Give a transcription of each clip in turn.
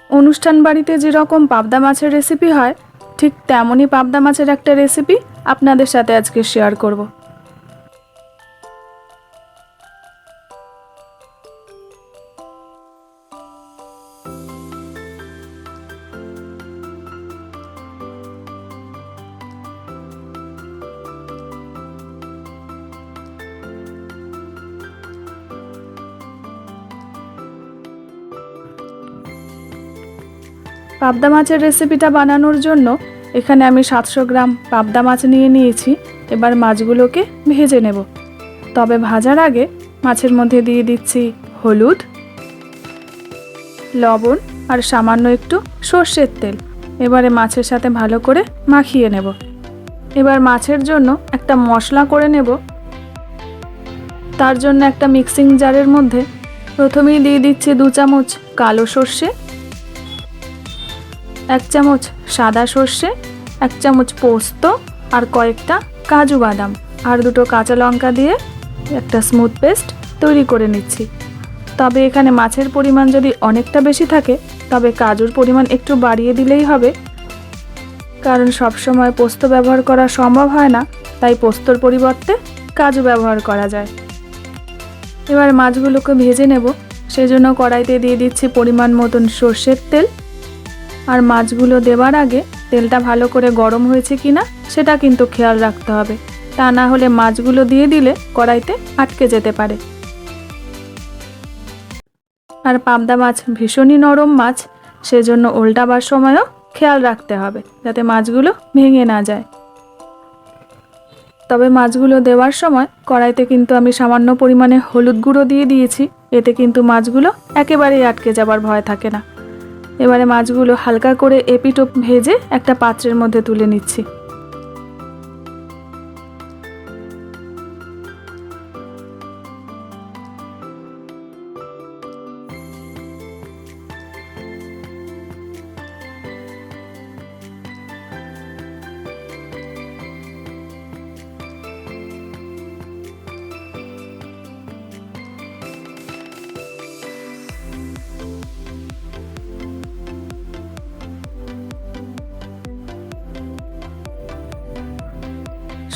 অনুষ্ঠান বাড়িতে যেরকম পাবদা মাছের রেসিপি হয়, ঠিক তেমনই পাবদা মাছের একটা রেসিপি আপনাদের সাথে আজকে শেয়ার করব। পাবদা মাছের রেসিপিটা বানানোর জন্য এখানে আমি 700 গ্রাম পাবদা মাছ নিয়ে নিয়েছি। এবার মাছগুলোকে ভেজে নেব। তবে ভাজার আগে মাছের মধ্যে দিয়ে দিচ্ছি হলুদ, লবণ আর সামান্য একটু সর্ষের তেল। এবারে মাছের সাথে ভালো করে মাখিয়ে নেব। এবার মাছের জন্য একটা মশলা করে নেব। তার জন্য একটা মিক্সিং জারের মধ্যে প্রথমেই দিয়ে দিচ্ছি 2 চামচ কালো সর্ষে, 1 চামচ সাদা সর্ষে, 1 চামচ পোস্ত আর কয়েকটা কাজু বাদাম আর 2টো কাঁচা লঙ্কা দিয়ে একটা স্মুথ পেস্ট তৈরি করে নিচ্ছি। তবে এখানে মাছের পরিমাণ যদি অনেকটা বেশি থাকে তবে কাজুর পরিমাণ একটু বাড়িয়ে দিলেই হবে, কারণ সব সময় পোস্ত ব্যবহার করা সম্ভব হয় না, তাই পোস্তর পরিবর্তে কাজু ব্যবহার করা যায়। এবার মাছগুলোকে ভেজে নেব। সেজন্য কড়াইতে দিয়ে দিচ্ছি পরিমাণ মতন সর্ষের তেল। আর মাছগুলো দেওয়ার আগে তেলটা ভালো করে গরম হয়েছে কিনা সেটা কিন্তু খেয়াল রাখতে হবে, তা না হলে মাছগুলো দিয়ে দিলে কড়াইতে আটকে যেতে পারে। আর পাবদা মাছ ভীষণই নরম মাছ, সেজন্য উল্টাবার সময়ও খেয়াল রাখতে হবে যাতে মাছগুলো ভেঙে না যায়। তবে মাছগুলো দেওয়ার সময় কড়াইতে কিন্তু আমি সামান্য পরিমাণে হলুদ গুঁড়ো দিয়ে দিয়েছি, এতে কিন্তু মাছগুলো একেবারেই আটকে যাবার ভয় থাকে না। এবারে মাছগুলো হালকা করে এপিটোপ ভেজে একটা পাত্রের মধ্যে তুলে নিচ্ছি।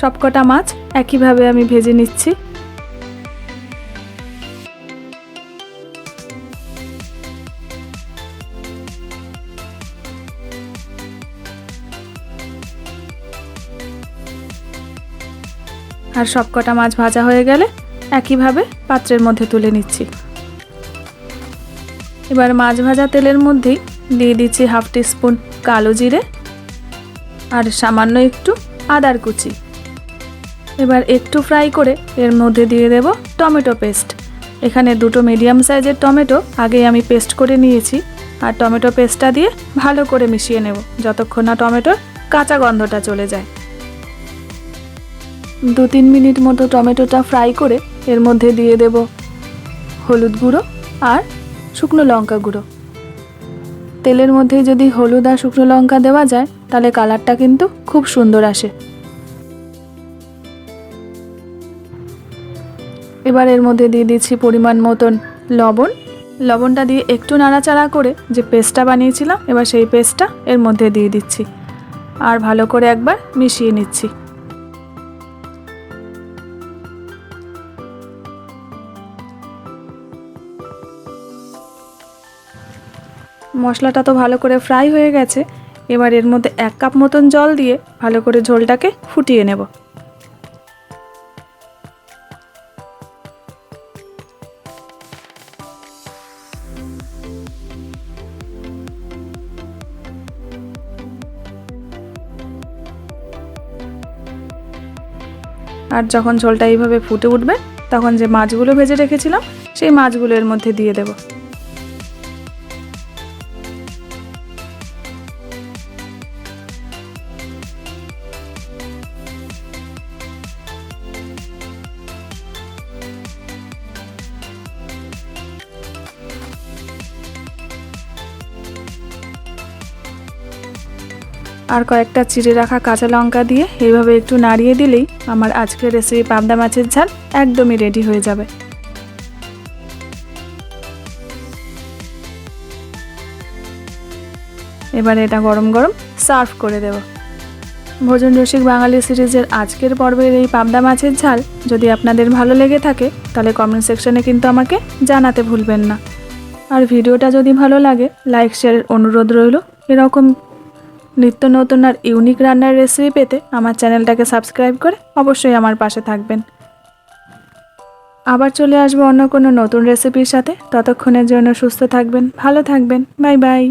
সবকটা মাছ একইভাবে আমি ভেজে নিচ্ছি। আর সবকটা মাছ ভাজা হয়ে গেলে একইভাবে পাত্রের মধ্যে তুলে নিচ্ছি। এবার মাছ ভাজা তেলের মধ্যেই দিয়ে দিচ্ছি 1/2 টিস্পুন কালো জিরে আর সামান্য একটু আদার কুচি। এবার একটু ফ্রাই করে এর মধ্যে দিয়ে দেব টমেটো পেস্ট। এখানে 2টো মিডিয়াম সাইজের টমেটো আগেই আমি পেস্ট করে নিয়েছি। আর টমেটো পেস্টটা দিয়ে ভালো করে মিশিয়ে নেব যতক্ষণ না টমেটোর কাঁচা গন্ধটা চলে যায়। 2-3 মিনিট মতো টমেটোটা ফ্রাই করে এর মধ্যে দিয়ে দেব হলুদ গুঁড়ো আর শুকনো লঙ্কা গুঁড়ো। তেলের মধ্যে যদি হলুদ আর শুকনো লঙ্কা দেওয়া যায় তাহলে কালারটা কিন্তু খুব সুন্দর আসে। এবার এর মধ্যে দিয়ে দিচ্ছি পরিমাণ মতন লবণ। লবণটা দিয়ে একটু নাড়াচাড়া করে যে পেস্টটা বানিয়েছিলাম এবার সেই পেস্টটা এর মধ্যে দিয়ে দিচ্ছি আর ভালো করে একবার মিশিয়ে নিচ্ছি। মশলাটা তো ভালো করে ফ্রাই হয়ে গেছে। এবার এর মধ্যে 1 কাপ মতন জল দিয়ে ভালো করে ঝোলটাকে ফুটিয়ে নেব। আর যখন ঝোলটা এইভাবে ফুটে উঠবে তখন যে মাছগুলো ভেজে রেখেছিলাম সেই মাছগুলো এর মধ্যে দিয়ে দেব। আর কয়েকটা চিড়ে রাখা কাঁচা লঙ্কা দিয়ে এইভাবে একটু নাড়িয়ে দিলেই আমার আজকের রেসিপি পাবদা মাছের ঝাল একদমই রেডি হয়ে যাবে। এবারে এটা গরম গরম সার্ভ করে দেব। ভোজন রসিক বাঙালি সিরিজের আজকের পর্বের এই পাবদা মাছের ঝাল যদি আপনাদের ভালো লেগে থাকে তাহলে কমেন্ট সেকশনে কিন্তু আমাকে জানাতে ভুলবেন না। আর ভিডিওটা যদি ভালো লাগে লাইক শেয়ারের অনুরোধ রইল। এরকম নিত্য নতুন আর ইউনিক রান্নার রেসিপি পেতে আমার চ্যানেলটাকে সাবস্ক্রাইব করে অবশ্যই আমার পাশে থাকবেন। আবার চলে আসবো অন্য কোনো নতুন রেসিপির সাথে। ততক্ষণের জন্য সুস্থ থাকবেন, ভালো থাকবেন। Bye bye.